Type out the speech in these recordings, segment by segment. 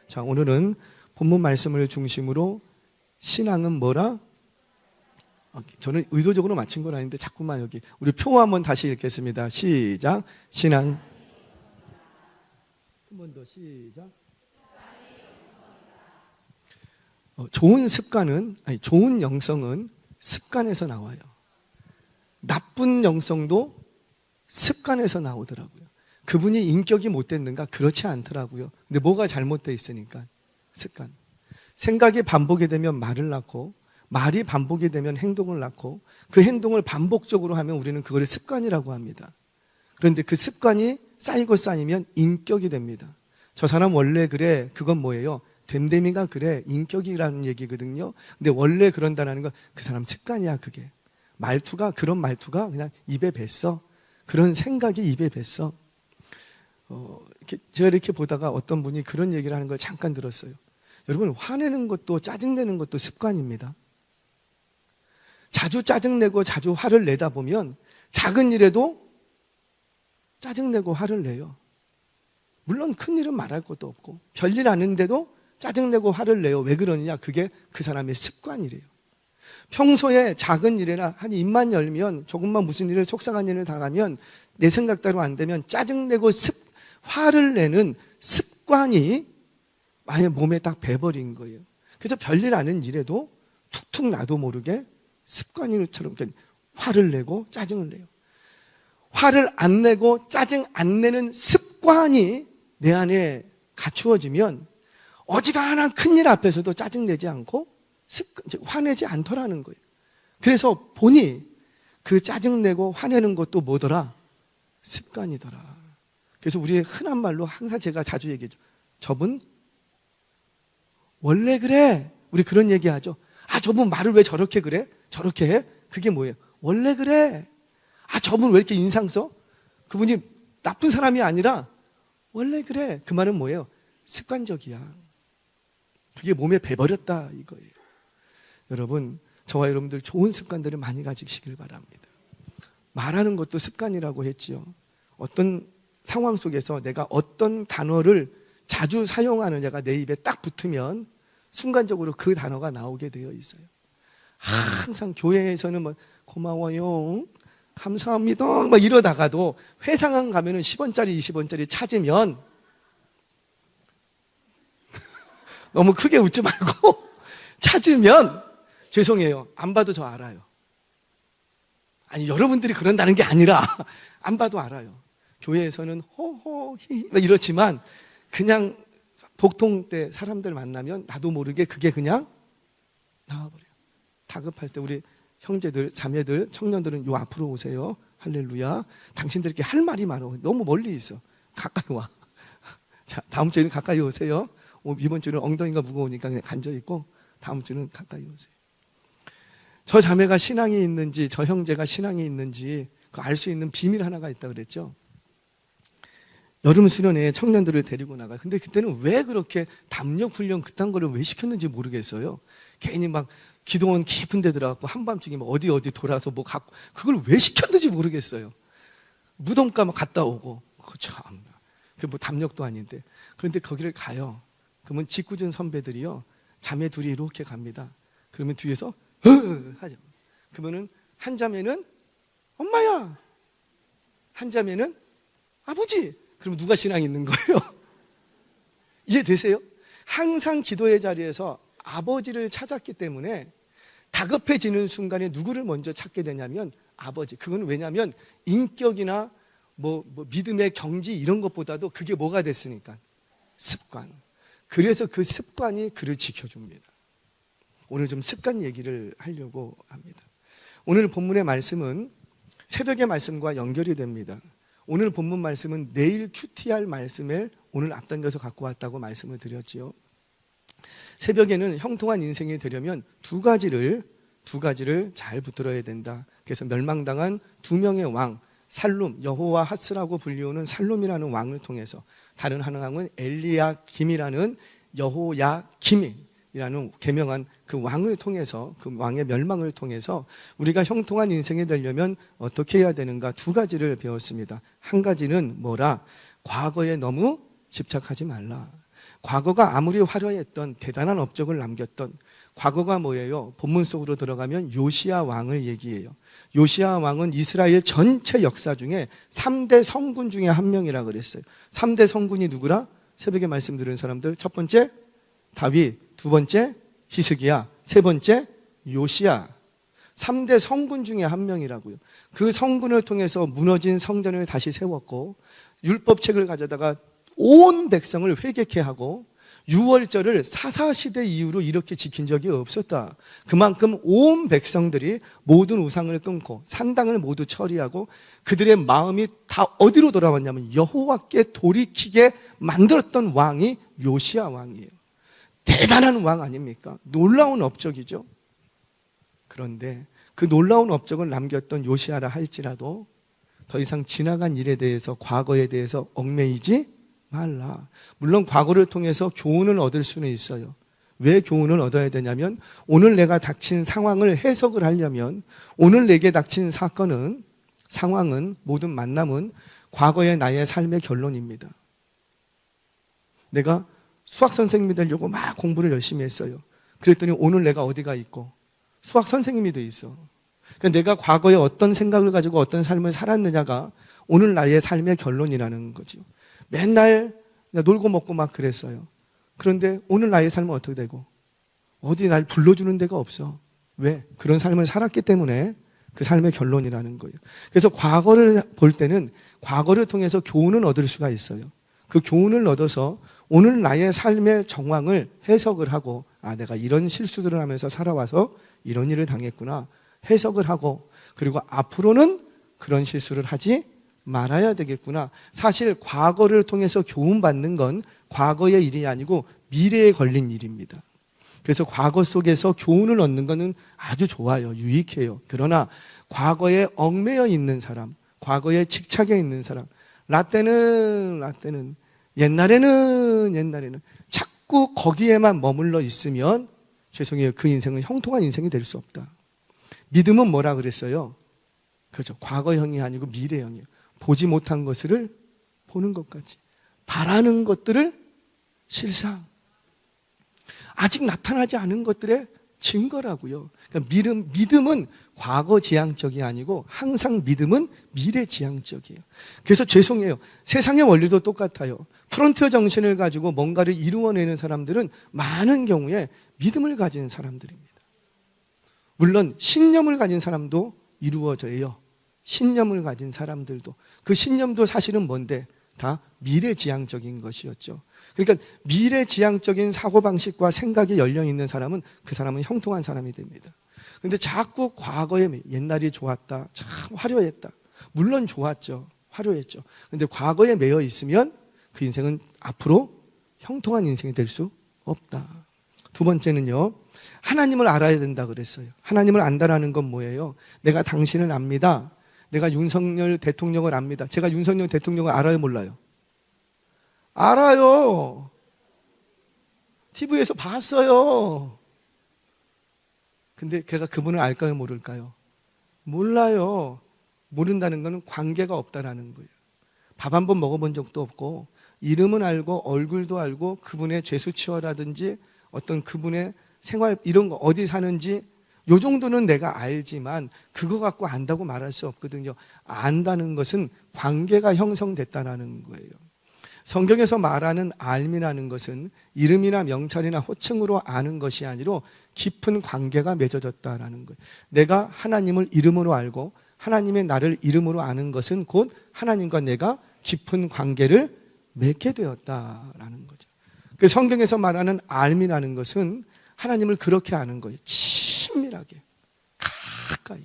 자, 오늘은 본문 말씀을 중심으로 신앙은 뭐라? 저는 의도적으로 맞춘 건 아닌데 자꾸만 여기 우리 표 한번 다시 읽겠습니다. 시작. 신앙. 한 번 더 시작. 좋은 습관은 좋은 영성은 습관에서 나와요. 나쁜 영성도 습관에서 나오더라고요. 그분이 인격이 못 됐는가? 그렇지 않더라고요. 근데 뭐가 잘못되어 있으니까? 습관. 생각이 반복이 되면 말을 낳고, 말이 반복이 되면 행동을 낳고, 그 행동을 반복적으로 하면 우리는 그걸 습관이라고 합니다. 그런데 그 습관이 쌓이고 쌓이면 인격이 됩니다. 저 사람 원래 그래. 그건 뭐예요? 됨됨이가 그래. 인격이라는 얘기거든요. 근데 원래 그런다는 건 그 사람 습관이야. 그게 말투가, 그런 말투가 그냥 입에 뱄어. 그런 생각이 입에 뱄어. 제가 이렇게 보다가 어떤 분이 그런 얘기를 하는 걸 잠깐 들었어요. 여러분, 화내는 것도 짜증내는 것도 습관입니다. 자주 짜증내고 자주 화를 내다 보면 작은 일에도 짜증내고 화를 내요. 물론 큰 일은 말할 것도 없고 별일 아닌데도 짜증내고 화를 내요. 왜 그러느냐? 그게 그 사람의 습관이래요. 평소에 작은 일이나 한 입만 열면 조금만 무슨 일을 속상한 일을 당하면 내 생각대로 안 되면 짜증내고 화를 내는 습관이 만약 몸에 딱 배버린 거예요. 그래서 별일 아닌 일에도 툭툭 나도 모르게 습관처럼 화를 내고 짜증을 내요. 화를 안 내고 짜증 안 내는 습관이 내 안에 갖추어지면 어지간한 큰일 앞에서도 짜증내지 않고 화내지 않더라는 거예요. 그래서 보니 그 짜증내고 화내는 것도 뭐더라? 습관이더라. 그래서 우리의 흔한 말로 항상 제가 자주 얘기하죠. 저분 원래 그래. 우리 그런 얘기하죠. 저분 말을 왜 저렇게 그래? 저렇게 해? 그게 뭐예요? 원래 그래. 저분 왜 이렇게 인상 써? 그분이 나쁜 사람이 아니라 원래 그래. 그 말은 뭐예요? 습관적이야. 그게 몸에 배버렸다 이거예요. 여러분, 저와 여러분들 좋은 습관들을 많이 가지시길 바랍니다. 말하는 것도 습관이라고 했지요. 어떤 상황 속에서 내가 어떤 단어를 자주 사용하느냐가 내 입에 딱 붙으면 순간적으로 그 단어가 나오게 되어 있어요. 항상 교회에서는 뭐 고마워요, 감사합니다 막 이러다가도 회상한 가면은 10원짜리 20원짜리 찾으면 너무 크게 웃지 말고 찾으면 죄송해요. 안 봐도 저 알아요. 아니, 여러분들이 그런다는 게 아니라 안 봐도 알아요. 교회에서는 호호 히 이렇지만 그냥 복통 때 사람들 만나면 나도 모르게 그게 그냥 나와버려요. 다급할 때 우리 형제들, 자매들, 청년들은 요 앞으로 오세요. 할렐루야. 당신들께 할 말이 많아. 너무 멀리 있어. 가까이 와. 자, 다음 주에는 가까이 오세요. 이번 주는 엉덩이가 무거우니까 그냥 앉아있고 다음 주는 가까이 오세요. 저 자매가 신앙이 있는지, 저 형제가 신앙이 있는지 알 수 있는 비밀 하나가 있다 그랬죠. 여름 수련회에 청년들을 데리고 나가요. 근데 그때는 왜 그렇게 담력 훈련 그딴 거를 왜 시켰는지 모르겠어요. 괜히 막 기도원 깊은 데 들어가고 한밤중에 어디 돌아서 뭐 갖고 그걸 왜 시켰는지 모르겠어요. 무덤가 막 갔다 오고 참, 그 뭐 담력도 아닌데. 그런데 거기를 가요. 그러면 직구준 선배들이요, 자매 둘이 이렇게 갑니다. 그러면 뒤에서 하죠. 그러면은 한 자매는 엄마야, 한 자매는 아버지. 그럼 누가 신앙이 있는 거예요? 이해되세요? 항상 기도의 자리에서 아버지를 찾았기 때문에 다급해지는 순간에 누구를 먼저 찾게 되냐면 아버지. 그건 왜냐하면 인격이나 뭐 믿음의 경지 이런 것보다도 그게 뭐가 됐으니까 습관. 그래서 그 습관이 그를 지켜줍니다. 오늘 좀 습관 얘기를 하려고 합니다. 오늘 본문의 말씀은 새벽의 말씀과 연결이 됩니다. 오늘 본문 말씀은 내일 큐티할 말씀을 오늘 앞당겨서 갖고 왔다고 말씀을 드렸지요. 새벽에는 형통한 인생이 되려면 두 가지를 잘 붙들어야 된다. 그래서 멸망당한 두 명의 왕, 살룸, 여호와 하스라고 불리우는 살룸이라는 왕을 통해서, 다른 한 왕은 엘리야김이라는 여호야김이라는 계명한 그 왕을 통해서, 그 왕의 멸망을 통해서 우리가 형통한 인생이 되려면 어떻게 해야 되는가 두 가지를 배웠습니다. 한 가지는 뭐라? 과거에 너무 집착하지 말라. 과거가 아무리 화려했던 대단한 업적을 남겼던 과거가 뭐예요? 본문 속으로 들어가면 요시야 왕을 얘기해요. 요시야 왕은 이스라엘 전체 역사 중에 3대 성군 중에 한 명이라 그랬어요. 3대 성군이 누구라? 새벽에 말씀 들은 사람들. 첫 번째 다윗, 두 번째 히스기야, 세 번째 요시야. 3대 성군 중에 한 명이라고요. 그 성군을 통해서 무너진 성전을 다시 세웠고, 율법책을 가져다가 온 백성을 회개케 하고, 유월절을 사사시대 이후로 이렇게 지킨 적이 없었다. 그만큼 온 백성들이 모든 우상을 끊고 산당을 모두 처리하고 그들의 마음이 다 어디로 돌아왔냐면 여호와께 돌이키게 만들었던 왕이 요시야 왕이에요. 대단한 왕 아닙니까? 놀라운 업적이죠. 그런데 그 놀라운 업적을 남겼던 요시야라 할지라도 더 이상 지나간 일에 대해서, 과거에 대해서 얽매이지 말라. 물론 과거를 통해서 교훈을 얻을 수는 있어요. 왜 교훈을 얻어야 되냐면, 오늘 내가 닥친 상황을 해석을 하려면, 오늘 내게 닥친 사건은, 상황은, 모든 만남은 과거의 나의 삶의 결론입니다. 내가 수학 선생님이 되려고 막 공부를 열심히 했어요. 그랬더니 오늘 내가 어디가 있고 수학 선생님이 돼 있어. 그러니까 내가 과거에 어떤 생각을 가지고 어떤 삶을 살았느냐가 오늘 나의 삶의 결론이라는 거죠. 맨날 놀고 먹고 막 그랬어요. 그런데 오늘 나의 삶은 어떻게 되고, 어디 날 불러주는 데가 없어. 왜? 그런 삶을 살았기 때문에 그 삶의 결론이라는 거예요. 그래서 과거를 볼 때는 과거를 통해서 교훈을 얻을 수가 있어요. 그 교훈을 얻어서 오늘 나의 삶의 정황을 해석을 하고, 아, 내가 이런 실수들을 하면서 살아와서 이런 일을 당했구나 해석을 하고, 그리고 앞으로는 그런 실수를 하지 말아야 되겠구나. 사실 과거를 통해서 교훈받는 건 과거의 일이 아니고 미래에 걸린 일입니다. 그래서 과거 속에서 교훈을 얻는 것은 아주 좋아요. 유익해요. 그러나 과거에 얽매여 있는 사람, 과거에 집착해 있는 사람, 라떼는 옛날에는 자꾸 거기에만 머물러 있으면 죄송해요. 그 인생은 형통한 인생이 될 수 없다. 믿음은 뭐라 그랬어요? 그렇죠. 과거형이 아니고 미래형이에요. 보지 못한 것을 보는 것까지, 바라는 것들을 실상, 아직 나타나지 않은 것들의 증거라고요. 그러니까 믿음은 과거 지향적이 아니고 항상 믿음은 미래 지향적이에요. 그래서 죄송해요. 세상의 원리도 똑같아요. 프론티어 정신을 가지고 뭔가를 이루어내는 사람들은 많은 경우에 믿음을 가진 사람들입니다. 물론 신념을 가진 사람도 이루어져요. 신념을 가진 사람들도. 그 신념도 사실은 뭔데? 다 미래지향적인 것이었죠. 그러니까 미래지향적인 사고방식과 생각이 열려있는 사람은 그 사람은 형통한 사람이 됩니다. 그런데 자꾸 과거에 옛날이 좋았다, 참 화려했다. 물론 좋았죠. 화려했죠. 그런데 과거에 매여 있으면 그 인생은 앞으로 형통한 인생이 될 수 없다. 두 번째는요, 하나님을 알아야 된다 그랬어요. 하나님을 안다라는 건 뭐예요? 내가 당신을 압니다. 내가 윤석열 대통령을 압니다. 제가 윤석열 대통령을 알아요, 몰라요? 알아요. TV에서 봤어요. 근데 걔가 그분을 알까요, 모를까요? 몰라요. 모른다는 건 관계가 없다라는 거예요. 밥 한 번 먹어본 적도 없고, 이름은 알고 얼굴도 알고 그분의 죄수치어라든지 어떤 그분의 생활 이런 거 어디 사는지 요 정도는 내가 알지만 그거 갖고 안다고 말할 수 없거든요. 안다는 것은 관계가 형성됐다는 거예요. 성경에서 말하는 알미라는 것은 이름이나 명찰이나 호칭으로 아는 것이 아니라 깊은 관계가 맺어졌다는 거예요. 내가 하나님을 이름으로 알고 하나님의 나를 이름으로 아는 것은 곧 하나님과 내가 깊은 관계를 맺게 되었다라는 거죠. 그 성경에서 말하는 알미라는 것은 하나님을 그렇게 아는 거예요. 친밀하게, 가까이.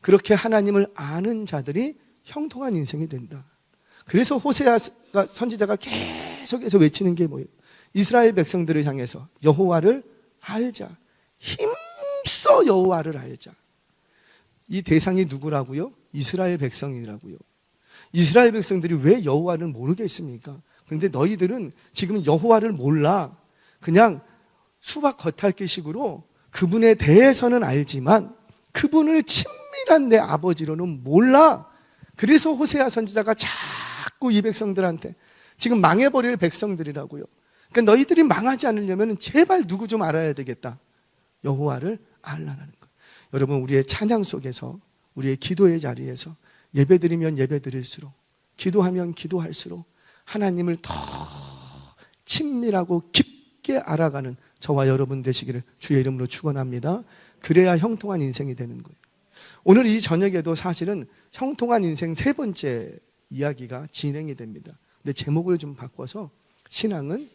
그렇게 하나님을 아는 자들이 형통한 인생이 된다. 그래서 호세아가 선지자가 계속해서 외치는 게 뭐예요? 이스라엘 백성들을 향해서 여호와를 알자. 힘써 여호와를 알자. 이 대상이 누구라고요? 이스라엘 백성이라고요. 이스라엘 백성들이 왜 여호와를 모르겠습니까? 그런데 너희들은 지금 여호와를 몰라. 그냥 수박 겉핥기식으로 그분에 대해서는 알지만 그분을 친밀한 내 아버지로는 몰라. 그래서 호세아 선지자가 자꾸 이 백성들한테, 지금 망해버릴 백성들이라고요. 그러니까 너희들이 망하지 않으려면 제발 누구 좀 알아야 되겠다. 여호와를 알라는 거예요. 여러분, 우리의 찬양 속에서, 우리의 기도의 자리에서 예배드리면 예배드릴수록, 기도하면 기도할수록 하나님을 더 친밀하고 깊게 알아가는 저와 여러분 되시기를 주의 이름으로 축원합니다. 그래야 형통한 인생이 되는 거예요. 오늘 이 저녁에도 사실은 형통한 인생 세 번째 이야기가 진행이 됩니다. 근데 제목을 좀 바꿔서 신앙은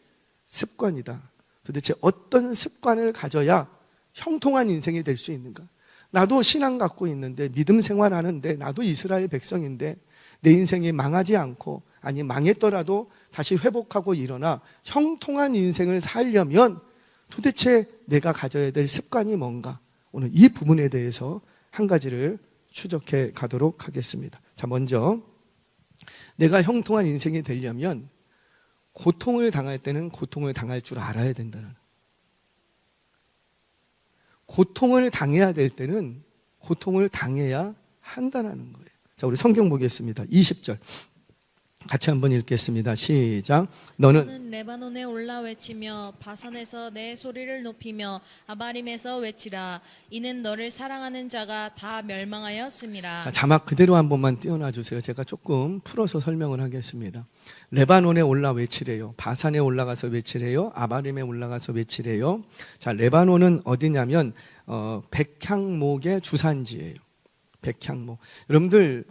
습관이다. 도대체 어떤 습관을 가져야 형통한 인생이 될 수 있는가? 나도 신앙 갖고 있는데, 믿음 생활하는데, 나도 이스라엘 백성인데 내 인생이 망하지 않고, 아니 망했더라도 다시 회복하고 일어나 형통한 인생을 살려면 도대체 내가 가져야 될 습관이 뭔가? 오늘 이 부분에 대해서 한 가지를 추적해 가도록 하겠습니다. 자, 먼저 내가 형통한 인생이 되려면 고통을 당할 때는 고통을 당할 줄 알아야 된다는, 고통을 당해야 될 때는 고통을 당해야 한다는 거예요. 자, 우리 성경 보겠습니다. 20절 같이 한번 읽겠습니다. 시작. 너는 레바논에 올라 외치며 바산에서 내 소리를 높이며 아바림에서 외치라. 이는 너를 사랑하는 자가 다 멸망하였음이라. 자, 자막 그대로 한 번만 띄워놔 주세요. 제가 조금 풀어서 설명을 하겠습니다. 레바논에 올라 외치래요. 바산에 올라가서 외치래요. 아바림에 올라가서 외치래요. 자, 레바논은 어디냐면 백향목의 주산지예요. 백향목. 여러분들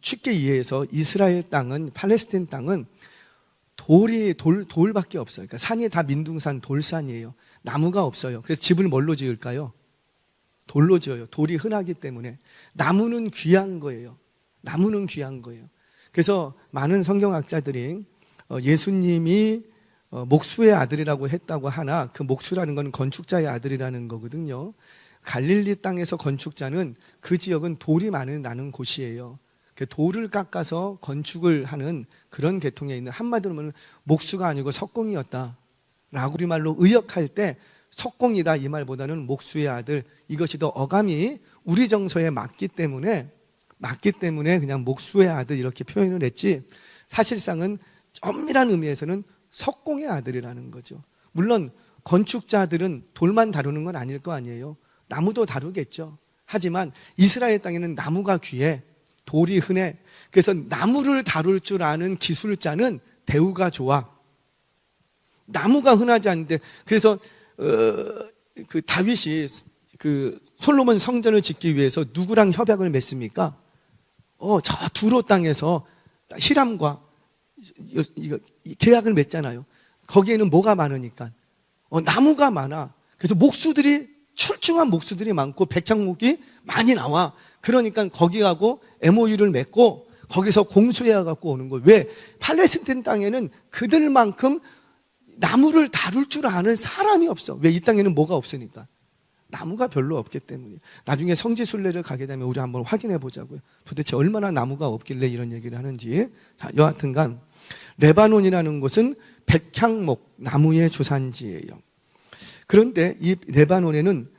쉽게 이해해서 이스라엘 땅은, 팔레스틴 땅은 돌밖에 없어요. 그러니까 산이 다 민둥산, 돌산이에요. 나무가 없어요. 그래서 집을 뭘로 지을까요? 돌로 지어요. 돌이 흔하기 때문에. 나무는 귀한 거예요. 나무는 귀한 거예요. 그래서 많은 성경학자들이 예수님이 목수의 아들이라고 했다고 하나, 그 목수라는 건 건축자의 아들이라는 거거든요. 갈릴리 땅에서 건축자는, 그 지역은 돌이 많이 나는 곳이에요. 돌을 깎아서 건축을 하는 그런 계통에 있는, 한마디로 말하면 목수가 아니고 석공이었다 라고 우리말로 의역할 때 석공이다 이 말보다는 목수의 아들, 이것이 더 어감이 우리 정서에 맞기 때문에 그냥 목수의 아들 이렇게 표현을 했지, 사실상은 엄밀한 의미에서는 석공의 아들이라는 거죠. 물론 건축자들은 돌만 다루는 건 아닐 거 아니에요. 나무도 다루겠죠. 하지만 이스라엘 땅에는 나무가 귀해, 돌이 흔해. 그래서 나무를 다룰 줄 아는 기술자는 대우가 좋아. 나무가 흔하지 않은데, 그래서 그 다윗이 그 솔로몬 성전을 짓기 위해서 누구랑 협약을 맺습니까? 저 두로 땅에서 히람과 이거 계약을 맺잖아요. 거기에는 뭐가 많으니까 나무가 많아. 그래서 출중한 목수들이 많고 백향목이 많이 나와. 그러니까 거기하고 MOU를 맺고 거기서 공수해 갖고 오는 거예요. 왜? 팔레스틴 땅에는 그들만큼 나무를 다룰 줄 아는 사람이 없어. 왜? 이 땅에는 뭐가 없으니까. 나무가 별로 없기 때문이에요. 나중에 성지순례를 가게 되면 우리 한번 확인해 보자고요. 도대체 얼마나 나무가 없길래 이런 얘기를 하는지. 자, 여하튼간 레바논이라는 곳은 백향목, 나무의 주산지예요. 그런데 이 레바논에는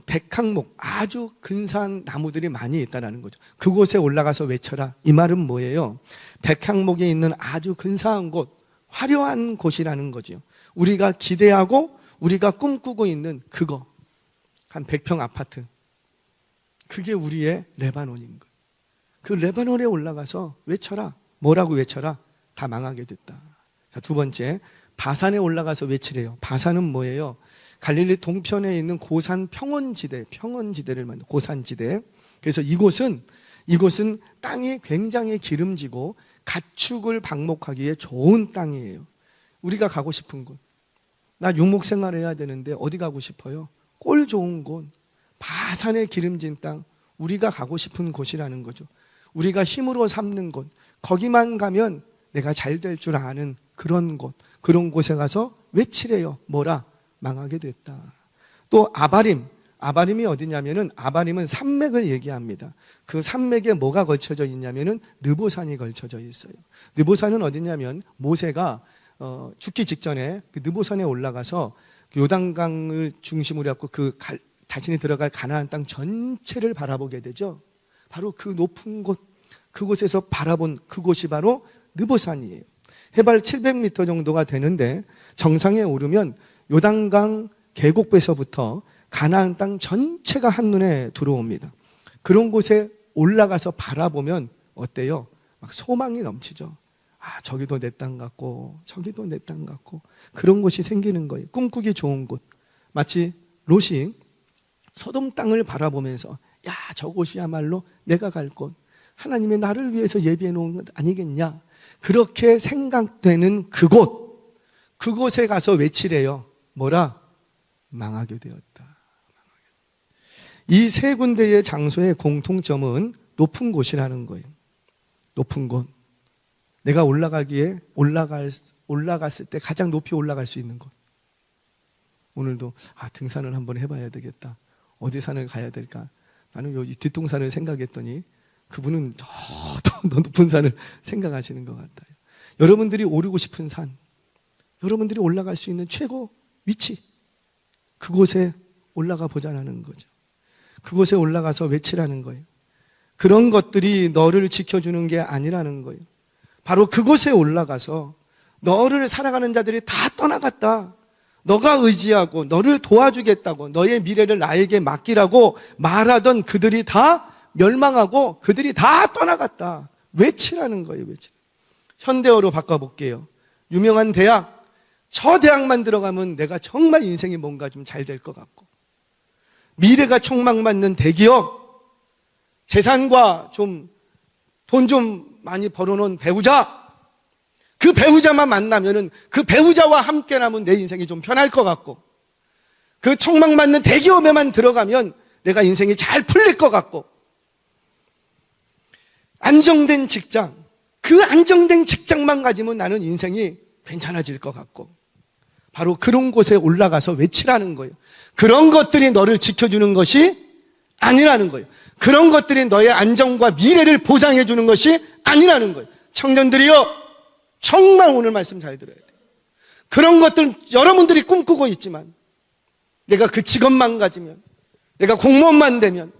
백향목, 아주 근사한 나무들이 많이 있다는 거죠. 그곳에 올라가서 외쳐라. 이 말은 뭐예요? 백향목에 있는 아주 근사한 곳, 화려한 곳이라는 거죠. 우리가 기대하고 우리가 꿈꾸고 있는 그거, 한 100평 아파트, 그게 우리의 레바논인 거예요. 그 레바논에 올라가서 외쳐라. 뭐라고 외쳐라? 다 망하게 됐다. 자, 두 번째, 바산에 올라가서 외치래요. 바산은 뭐예요? 갈릴리 동편에 있는 고산 평원지대를 말해요. 고산지대. 그래서 이곳은 땅이 굉장히 기름지고 가축을 방목하기에 좋은 땅이에요. 우리가 가고 싶은 곳. 나 육목 생활해야 되는데 어디 가고 싶어요? 꼴 좋은 곳, 바산의 기름진 땅, 우리가 가고 싶은 곳이라는 거죠. 우리가 힘으로 삼는 곳, 거기만 가면 내가 잘 될 줄 아는 그런 곳, 그런 곳에 가서 외치래요. 뭐라? 망하게 됐다. 또 아바림이 어디냐면은, 아바림은 산맥을 얘기합니다. 그 산맥에 뭐가 걸쳐져 있냐면은 느보산이 걸쳐져 있어요. 느보산은 어디냐면 모세가 죽기 직전에 그 느보산에 올라가서 요단강을 중심으로 해서 자신이 들어갈 가나안 땅 전체를 바라보게 되죠. 바로 그 높은 곳, 그곳에서 바라본 그곳이 바로 느보산이에요. 해발 700m 정도가 되는데 정상에 오르면 요단강 계곡에서부터 가나안 땅 전체가 한눈에 들어옵니다. 그런 곳에 올라가서 바라보면 어때요? 막 소망이 넘치죠. 아, 저기도 내 땅 같고 저기도 내 땅 같고 그런 곳이 생기는 거예요. 꿈꾸기 좋은 곳. 마치 롯이 소돔 땅을 바라보면서 야, 저곳이야말로 내가 갈 곳, 하나님이 나를 위해서 예비해 놓은 것 아니겠냐, 그렇게 생각되는 그곳에 가서 외치래요. 뭐라? 망하게 되었다. 이 세 군데의 장소의 공통점은 높은 곳이라는 거예요. 높은 곳. 내가 올라갔을 때 가장 높이 올라갈 수 있는 곳. 오늘도 등산을 한번 해봐야 되겠다. 어디 산을 가야 될까? 나는 여기 뒷동산을 생각했더니 그분은 더 높은 산을 생각하시는 것 같아요. 여러분들이 오르고 싶은 산, 여러분들이 올라갈 수 있는 최고 위치, 그곳에 올라가 보자라는 거죠. 그곳에 올라가서 외치라는 거예요. 그런 것들이 너를 지켜주는 게 아니라는 거예요. 바로 그곳에 올라가서 너를 살아가는 자들이 다 떠나갔다, 너가 의지하고 너를 도와주겠다고, 너의 미래를 나에게 맡기라고 말하던 그들이 다 멸망하고 그들이 다 떠나갔다, 외치라는 거예요. 외치. 현대어로 바꿔볼게요. 유명한 대학, 저 대학만 들어가면 내가 정말 인생이 뭔가 좀 잘 될 것 같고, 미래가 촉망받는 대기업, 재산과 좀 돈 좀 많이 벌어놓은 배우자, 그 배우자만 만나면은 그 배우자와 함께라면 내 인생이 좀 편할 것 같고, 그 촉망받는 대기업에만 들어가면 내가 인생이 잘 풀릴 것 같고, 안정된 직장, 그 안정된 직장만 가지면 나는 인생이 괜찮아질 것 같고, 바로 그런 곳에 올라가서 외치라는 거예요. 그런 것들이 너를 지켜주는 것이 아니라는 거예요. 그런 것들이 너의 안정과 미래를 보장해 주는 것이 아니라는 거예요. 청년들이요, 정말 오늘 말씀 잘 들어야 돼요. 그런 것들 여러분들이 꿈꾸고 있지만, 내가 그 직업만 가지면, 내가 공무원만 되면,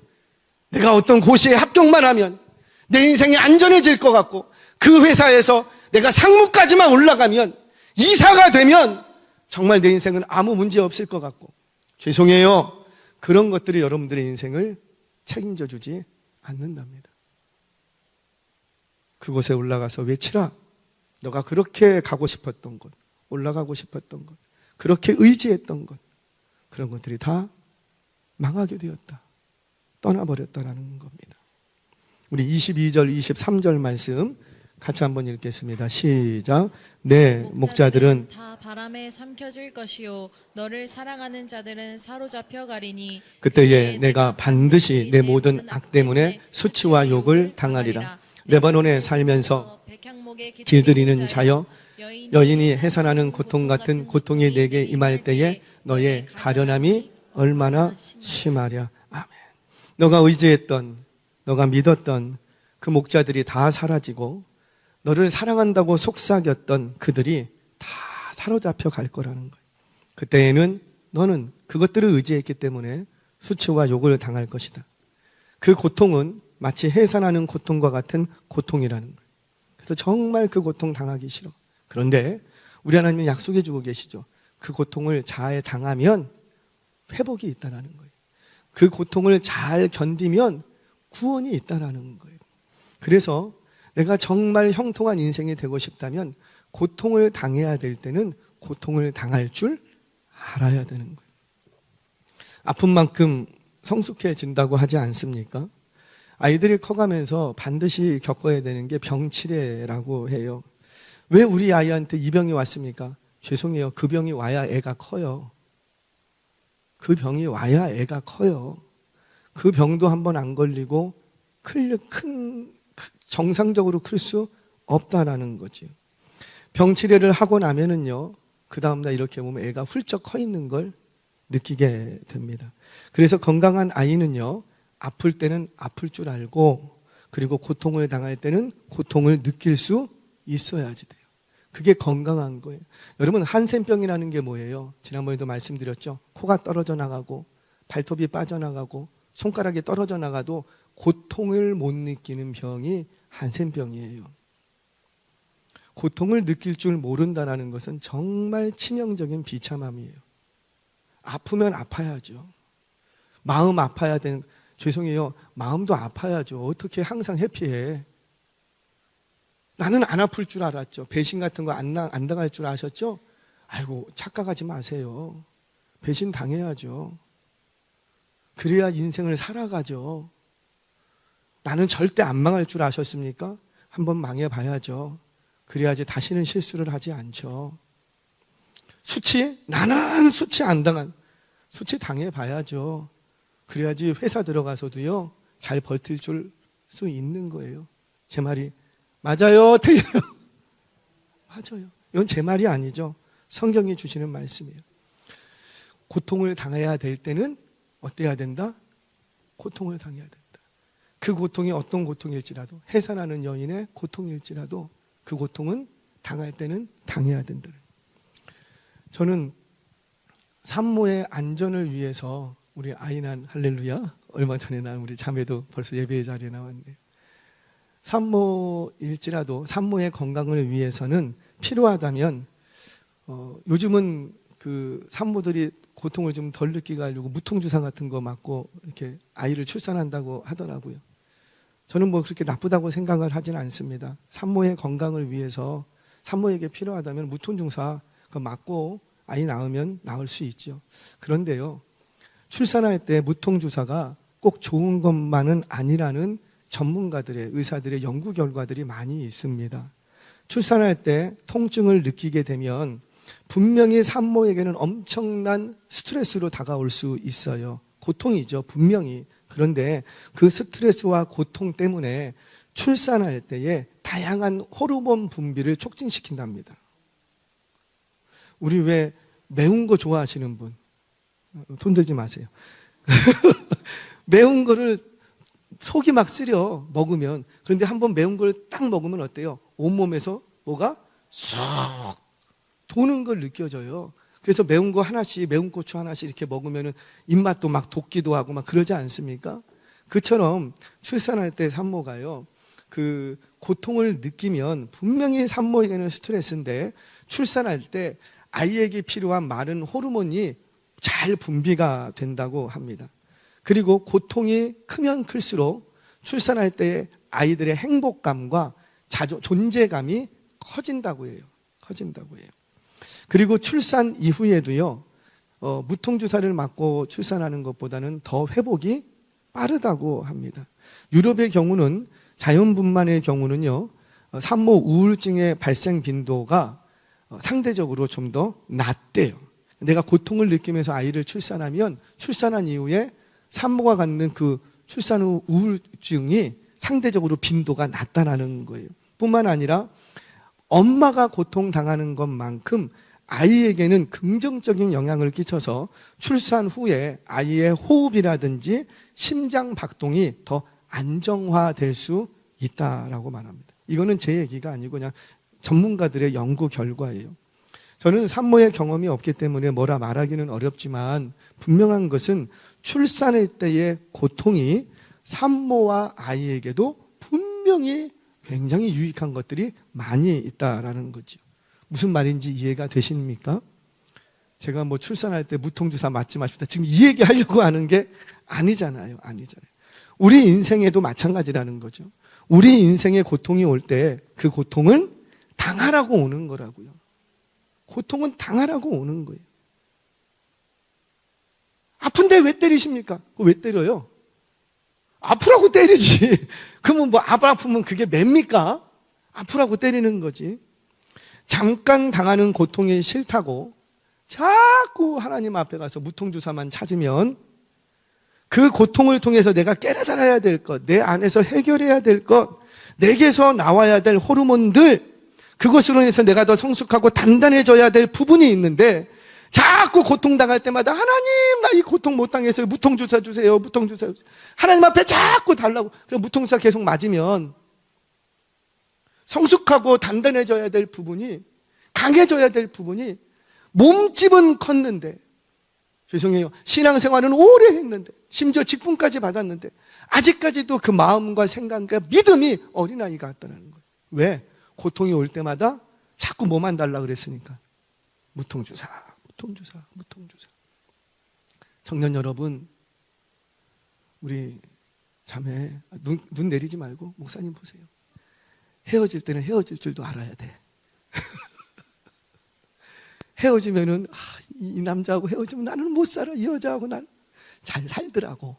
내가 어떤 고시에 합격만 하면 내 인생이 안전해질 것 같고, 그 회사에서 내가 상무까지만 올라가면, 이사가 되면 정말 내 인생은 아무 문제 없을 것 같고, 죄송해요, 그런 것들이 여러분들의 인생을 책임져 주지 않는답니다. 그곳에 올라가서 외치라. 너가 그렇게 가고 싶었던 곳, 올라가고 싶었던 것, 그렇게 의지했던 것, 그런 것들이 다 망하게 되었다, 떠나버렸다라는 겁니다. 우리 22절, 23절 말씀 같이 한번 읽겠습니다. 시작. 네, 목자들은 다 바람에 삼켜질 것이요 너를 사랑하는 자들은 사로잡혀 가리니 그때에 내가 반드시 내 모든 악 때문에 수치와 욕을 당하리라. 레바논에 살면서 길들이는 자여, 여인이 해산하는 고통 같은 고통이 내게 임할 때에 너의 가련함이 얼마나 심하랴. 아멘. 너가 의지했던, 너가 믿었던 그 목자들이 다 사라지고, 너를 사랑한다고 속삭였던 그들이 다 사로잡혀 갈 거라는 거예요. 그때에는 너는 그것들을 의지했기 때문에 수치와 욕을 당할 것이다. 그 고통은 마치 해산하는 고통과 같은 고통이라는 거예요. 그래서 정말 그 고통 당하기 싫어. 그런데 우리 하나님은 약속해 주고 계시죠. 그 고통을 잘 당하면 회복이 있다는 거예요. 그 고통을 잘 견디면 구원이 있다는 거예요. 그래서 내가 정말 형통한 인생이 되고 싶다면 고통을 당해야 될 때는 고통을 당할 줄 알아야 되는 거예요. 아픈 만큼 성숙해진다고 하지 않습니까? 아이들이 커가면서 반드시 겪어야 되는 게 병치레라고 해요. 왜 우리 아이한테 이 병이 왔습니까? 죄송해요. 그 병이 와야 애가 커요. 그 병이 와야 애가 커요. 그 병도 한번 안 걸리고 정상적으로 클 수 없다라는 거지. 병치레를 하고 나면은요, 그 다음날 이렇게 보면 애가 훌쩍 커 있는 걸 느끼게 됩니다. 그래서 건강한 아이는요, 아플 때는 아플 줄 알고, 그리고 고통을 당할 때는 고통을 느낄 수 있어야지 돼요. 그게 건강한 거예요. 여러분, 한센병이라는 게 뭐예요? 지난번에도 말씀드렸죠. 코가 떨어져 나가고 발톱이 빠져나가고 손가락이 떨어져 나가도 고통을 못 느끼는 병이 한센병이에요. 고통을 느낄 줄 모른다는 것은 정말 치명적인 비참함이에요. 아프면 아파야죠. 마음 아파야 되는, 죄송해요. 마음도 아파야죠. 어떻게 항상 해피해? 나는 안 아플 줄 알았죠. 배신 같은 거 안 당할 줄 아셨죠? 아이고, 착각하지 마세요. 배신 당해야죠. 그래야 인생을 살아가죠. 나는 절대 안 망할 줄 아셨습니까? 한번 망해봐야죠. 그래야지 다시는 실수를 하지 않죠. 수치? 나는 수치 안 당한. 수치 당해봐야죠. 그래야지 회사 들어가서도요, 잘 버틸 수 있는 거예요. 제 말이 맞아요? 틀려요? 맞아요. 이건 제 말이 아니죠. 성경이 주시는 말씀이에요. 고통을 당해야 될 때는 어때야 된다? 고통을 당해야 된다. 그 고통이 어떤 고통일지라도, 해산하는 여인의 고통일지라도 그 고통은 당할 때는 당해야 된다. 저는 산모의 안전을 위해서 우리 아이난 할렐루야, 얼마 전에 난 우리 자매도 벌써 예배의 자리에 나왔네요. 산모일지라도 산모의 건강을 위해서는 필요하다면 요즘은 그 산모들이 고통을 좀 덜 느끼게 하려고 무통주사 같은 거 맞고 이렇게 아이를 출산한다고 하더라고요. 저는 뭐 그렇게 나쁘다고 생각을 하지는 않습니다. 산모의 건강을 위해서 산모에게 필요하다면 무통주사 그거 맞고 아이 낳으면 낳을 수 있죠. 그런데요, 출산할 때 무통주사가 꼭 좋은 것만은 아니라는 전문가들의, 의사들의 연구 결과들이 많이 있습니다. 출산할 때 통증을 느끼게 되면 분명히 산모에게는 엄청난 스트레스로 다가올 수 있어요. 고통이죠, 분명히. 그런데 그 스트레스와 고통 때문에 출산할 때에 다양한 호르몬 분비를 촉진시킨답니다. 우리 왜 매운 거 좋아하시는 분? 돈 들지 마세요. 매운 거를 속이 막 쓰려, 먹으면. 그런데 한번 매운 걸 딱 먹으면 어때요? 온몸에서 뭐가 쑥 도는 걸 느껴져요. 그래서 매운 거 하나씩, 매운 고추 하나씩 이렇게 먹으면 입맛도 막 돋기도 하고 막 그러지 않습니까? 그처럼 출산할 때 산모가요, 그 고통을 느끼면 분명히 산모에게는 스트레스인데 출산할 때 아이에게 필요한 많은 호르몬이 잘 분비가 된다고 합니다. 그리고 고통이 크면 클수록 출산할 때 아이들의 행복감과 존재감이 커진다고 해요. 그리고 출산 이후에도요, 무통주사를 맞고 출산하는 것보다는 더 회복이 빠르다고 합니다. 유럽의 경우는, 자연분만의 경우는요, 산모 우울증의 발생 빈도가 상대적으로 좀 더 낮대요. 내가 고통을 느끼면서 아이를 출산하면 출산한 이후에 산모가 갖는 그 출산 후 우울증이 상대적으로 빈도가 낮다는 거예요. 뿐만 아니라 엄마가 고통당하는 것만큼 아이에게는 긍정적인 영향을 끼쳐서 출산 후에 아이의 호흡이라든지 심장 박동이 더 안정화될 수 있다라고 말합니다. 이거는 제 얘기가 아니고 그냥 전문가들의 연구 결과예요. 저는 산모의 경험이 없기 때문에 뭐라 말하기는 어렵지만 분명한 것은 출산할 때의 고통이 산모와 아이에게도 분명히 굉장히 유익한 것들이 많이 있다라는 거죠. 무슨 말인지 이해가 되십니까? 제가 뭐 출산할 때 무통주사 맞지 마십시다, 지금 이 얘기 하려고 하는 게 아니잖아요. 우리 인생에도 마찬가지라는 거죠. 우리 인생에 고통이 올 때 그 고통은 당하라고 오는 거라고요. 고통은 당하라고 오는 거예요. 아픈데 왜 때리십니까? 왜 때려요? 아프라고 때리지. 그러면 뭐 아프면 그게 맵니까? 아프라고 때리는 거지. 잠깐 당하는 고통이 싫다고 자꾸 하나님 앞에 가서 무통주사만 찾으면 그 고통을 통해서 내가 깨달아야 될 것, 내 안에서 해결해야 될 것, 내게서 나와야 될 호르몬들, 그것으로 인해서 내가 더 성숙하고 단단해져야 될 부분이 있는데 자꾸 고통당할 때마다 하나님, 나 이 고통 못 당했어요, 무통주사 주세요, 무통주사 주세요. 하나님 앞에 자꾸 달라고. 그럼 무통주사 계속 맞으면 성숙하고 단단해져야 될 부분이, 강해져야 될 부분이, 몸집은 컸는데, 죄송해요, 신앙생활은 오래 했는데, 심지어 직분까지 받았는데 아직까지도 그 마음과 생각과 믿음이 어린아이 같다는 거예요. 왜? 고통이 올 때마다 자꾸 뭐만 달라 그랬으니까. 무통주사. 청년 여러분, 우리 자매, 눈 내리지 말고 목사님 보세요. 헤어질 때는 헤어질 줄도 알아야 돼. 헤어지면은 이 남자하고 헤어지면 나는 못 살아. 이 여자하고 난 잘 살더라고.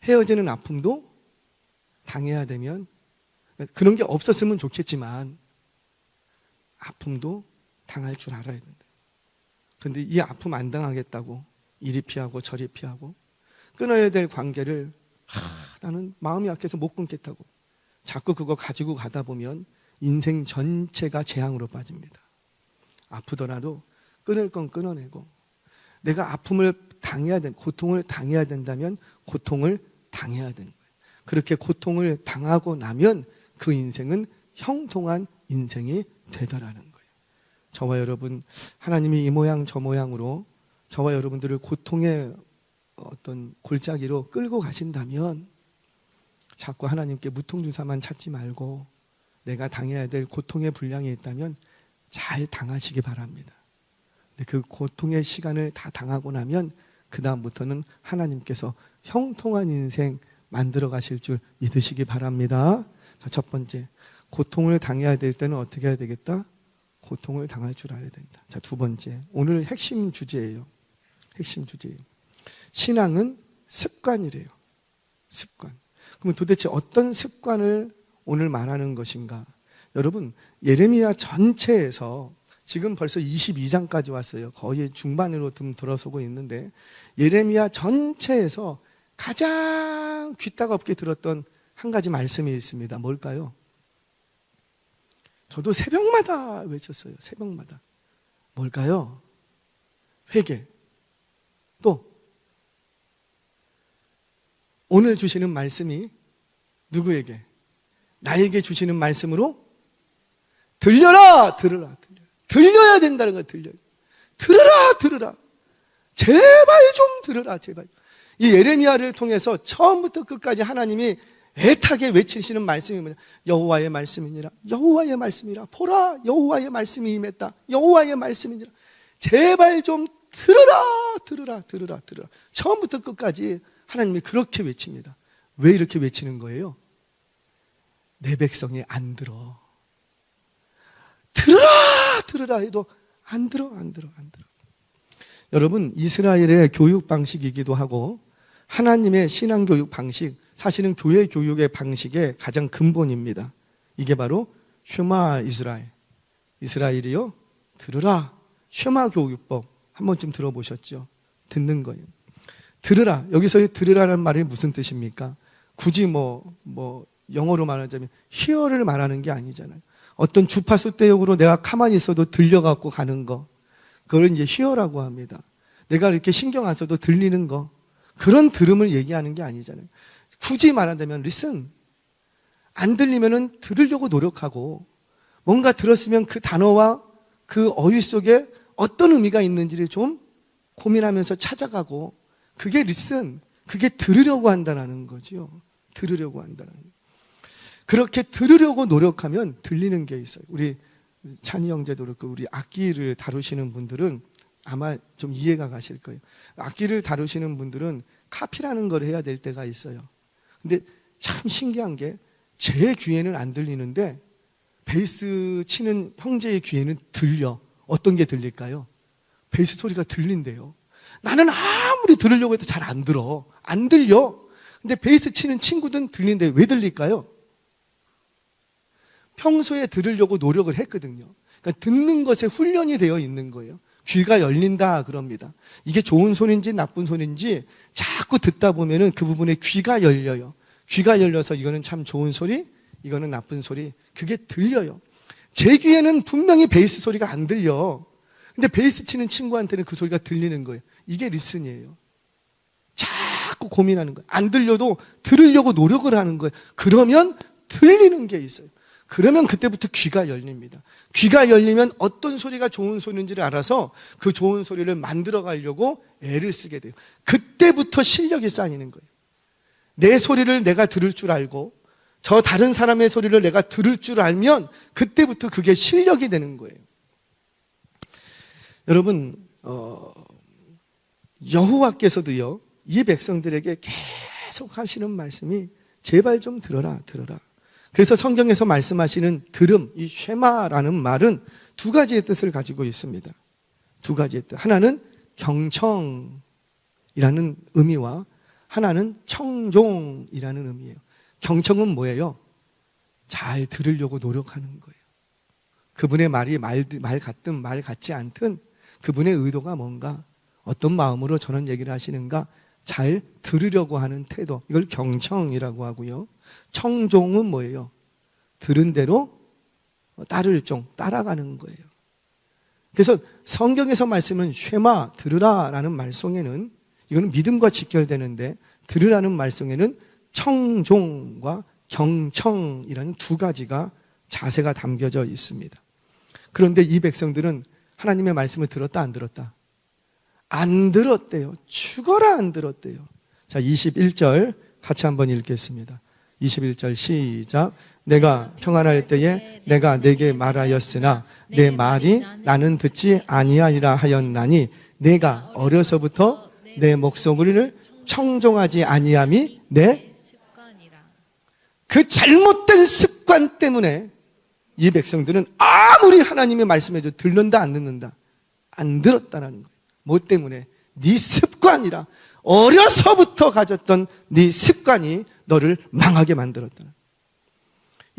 헤어지는 아픔도 당해야 되면, 그런 게 없었으면 좋겠지만 아픔도 당할 줄 알아야 된다. 그런데 이 아픔 안 당하겠다고 이리 피하고 저리 피하고 끊어야 될 관계를 나는 마음이 약해서 못 끊겠다고 자꾸 그거 가지고 가다 보면 인생 전체가 재앙으로 빠집니다. 아프더라도 끊을 건 끊어내고, 내가 아픔을 당해야 된, 고통을 당해야 된다면 고통을 당해야 되는 거예요. 그렇게 고통을 당하고 나면 그 인생은 형통한 인생이 되더라는 거예요. 저와 여러분, 하나님이 이 모양 저 모양으로 저와 여러분들을 고통의 어떤 골짜기로 끌고 가신다면 자꾸 하나님께 무통주사만 찾지 말고 내가 당해야 될 고통의 분량이 있다면 잘 당하시기 바랍니다. 근데 그 고통의 시간을 다 당하고 나면 그 다음부터는 하나님께서 형통한 인생 만들어 가실 줄 믿으시기 바랍니다. 자, 첫 번째, 고통을 당해야 될 때는 어떻게 해야 되겠다? 고통을 당할 줄 알아야 된다. 자, 두 번째, 오늘 핵심 주제예요. 신앙은 습관이래요. 습관. 그러면 도대체 어떤 습관을 오늘 말하는 것인가? 여러분, 예레미야 전체에서 지금 벌써 22장까지 왔어요. 거의 중반으로 좀 들어서고 있는데, 예레미야 전체에서 가장 귀따갑게 들었던 한 가지 말씀이 있습니다. 뭘까요? 저도 새벽마다 외쳤어요. 새벽마다. 뭘까요? 회개. 또 오늘 주시는 말씀이 누구에게? 나에게 주시는 말씀으로 들려라! 들어라! 들려야 된다는 거야. 들어라! 제발 좀 들어라. 제발. 이 예레미야를 통해서 처음부터 끝까지 하나님이 애타게 외치시는 말씀이 뭐냐? 여호와의 말씀이니라. 여호와의 말씀이라. 보라, 여호와의 말씀이 임했다. 여호와의 말씀이니라. 제발 좀 들어라. 처음부터 끝까지 하나님이 그렇게 외칩니다. 왜 이렇게 외치는 거예요? 내 백성이 안 들어. 들어라 해도 안 들어. 여러분, 이스라엘의 교육 방식이기도 하고 하나님의 신앙 교육 방식, 사실은 교회 교육의 방식의 가장 근본입니다. 이게 바로 쉐마 이스라엘. 이스라엘이요, 들으라. 쉐마 교육법 한 번쯤 들어보셨죠? 듣는 거예요. 들으라. 여기서의 들으라는 말이 무슨 뜻입니까? 굳이 영어로 말하자면 hear를 말하는 게 아니잖아요. 어떤 주파수 대역으로 내가 가만히 있어도 들려갖고 가는 거, 그걸 이제 hear라고 합니다. 내가 이렇게 신경 안 써도 들리는 거, 그런 들음을 얘기하는 게 아니잖아요. 굳이 말하자면 listen. 안 들리면은 들으려고 노력하고, 뭔가 들었으면 그 단어와 그 어휘 속에 어떤 의미가 있는지를 좀 고민하면서 찾아가고, 그게 listen, 그게 들으려고 한다는 거죠. 들으려고 한다는 거. 그렇게 들으려고 노력하면 들리는 게 있어요. 우리 찬이 형제도 그렇고 우리 악기를 다루시는 분들은 아마 좀 이해가 가실 거예요. 악기를 다루시는 분들은 카피라는 걸 해야 될 때가 있어요. 근데 참 신기한 게 제 귀에는 안 들리는데 베이스 치는 형제의 귀에는 들려. 어떤 게 들릴까요? 베이스 소리가 들린대요. 나는 아무리 들으려고 해도 잘 안 들어. 안 들려. 근데 베이스 치는 친구들은 들린대. 왜 들릴까요? 평소에 들으려고 노력을 했거든요. 그러니까 듣는 것에 훈련이 되어 있는 거예요. 귀가 열린다 그럽니다. 이게 좋은 소리인지 나쁜 소리인지 자꾸 듣다 보면은 그 부분에 귀가 열려요. 귀가 열려서 이거는 참 좋은 소리, 이거는 나쁜 소리, 그게 들려요. 제 귀에는 분명히 베이스 소리가 안 들려. 근데 베이스 치는 친구한테는 그 소리가 들리는 거예요. 이게 리슨이에요. 자꾸 고민하는 거예요. 안 들려도 들으려고 노력을 하는 거예요. 그러면 들리는 게 있어요. 그러면 그때부터 귀가 열립니다. 귀가 열리면 어떤 소리가 좋은 소리인지를 알아서 그 좋은 소리를 만들어 가려고 애를 쓰게 돼요. 그때부터 실력이 쌓이는 거예요. 내 소리를 내가 들을 줄 알고 저 다른 사람의 소리를 내가 들을 줄 알면 그때부터 그게 실력이 되는 거예요. 여러분, 여호와께서도요, 이 백성들에게 계속 하시는 말씀이 제발 좀 들어라. 그래서 성경에서 말씀하시는 들음, 이 쉐마라는 말은 두 가지의 뜻을 가지고 있습니다. 두 가지의 뜻. 하나는 경청이라는 의미와 하나는 청종이라는 의미예요. 경청은 뭐예요? 잘 들으려고 노력하는 거예요. 그분의 말이 말 같든 말 같지 않든 그분의 의도가 뭔가, 어떤 마음으로 저런 얘기를 하시는가 잘 들으려고 하는 태도, 이걸 경청이라고 하고요. 청종은 뭐예요? 들은 대로 따를 종, 따라가는 거예요. 그래서 성경에서 말씀은 쉐마, 들으라 라는 말송에는, 이거는 믿음과 직결되는데, 들으라는 말송에는 청종과 경청이라는 두 가지가 자세가 담겨져 있습니다. 그런데 이 백성들은 하나님의 말씀을 들었다 안 들었다? 안 들었대요. 죽어라 안 들었대요. 자, 21절 같이 한번 읽겠습니다. 21절 시작. 내가 평안할 때에 내가 내게 말하였으나 내 말이 나는 듣지 아니하리라 하였나니 내가 어려서부터 내 목소리를 청종하지 아니함이 내 습관이라. 그 잘못된 습관 때문에 이 백성들은 아무리 하나님의 말씀해도 듣는다 안 듣는다? 안 들었다라는 거예요. 뭐 때문에? 네 습관이라. 어려서부터 가졌던 네 습관이 너를 망하게 만들었다.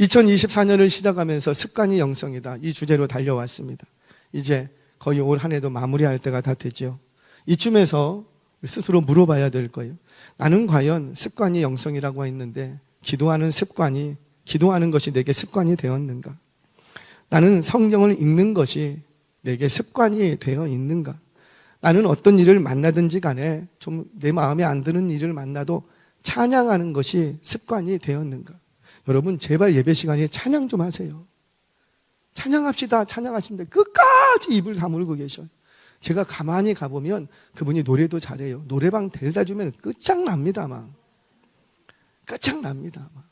2024년을 시작하면서 습관이 영성이다, 이 주제로 달려왔습니다. 이제 거의 올 한 해도 마무리할 때가 다 되죠. 이쯤에서 스스로 물어봐야 될 거예요. 나는 과연 습관이 영성이라고 했는데 기도하는 것이 내게 습관이 되었는가? 나는 성경을 읽는 것이 내게 습관이 되어 있는가? 나는 어떤 일을 만나든지 간에 좀 내 마음에 안 드는 일을 만나도 찬양하는 것이 습관이 되었는가? 여러분, 제발 예배 시간에 찬양 좀 하세요. 찬양합시다. 찬양하시는데 끝까지 입을 다물고 계셔. 제가 가만히 가보면 그분이 노래도 잘해요. 노래방 데려다 주면 끝장납니다, 막. 끝장납니다, 막.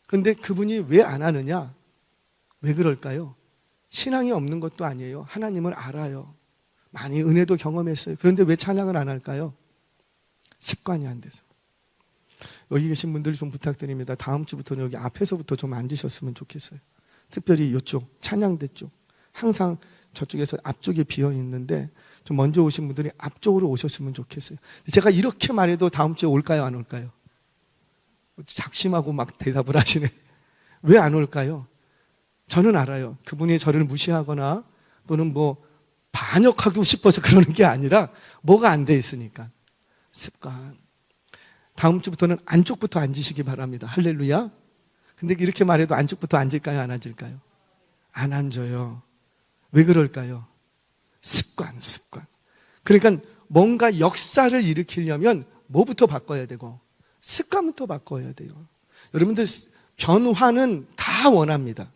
그런데 그분이 왜 안 하느냐? 왜 그럴까요? 신앙이 없는 것도 아니에요. 하나님을 알아요. 많이 은혜도 경험했어요. 그런데 왜 찬양을 안 할까요? 습관이 안 돼서. 여기 계신 분들 좀 부탁드립니다. 다음 주부터는 여기 앞에서부터 좀 앉으셨으면 좋겠어요. 특별히 이쪽 찬양대 쪽. 항상 저쪽에서 앞쪽에 비어 있는데 좀 먼저 오신 분들이 앞쪽으로 오셨으면 좋겠어요. 제가 이렇게 말해도 다음 주에 올까요, 안 올까요? 작심하고 막 대답을 하시네. 왜 안 올까요? 저는 알아요. 그분이 저를 무시하거나 또는 뭐 반역하고 싶어서 그러는 게 아니라 뭐가 안 돼 있으니까. 습관. 다음 주부터는 안쪽부터 앉으시기 바랍니다. 할렐루야. 근데 이렇게 말해도 안쪽부터 앉을까요, 안 앉을까요? 안 앉아요. 왜 그럴까요? 습관. 그러니까 뭔가 역사를 일으키려면 뭐부터 바꿔야 되고 습관부터 바꿔야 돼요. 여러분들 변화는 다 원합니다.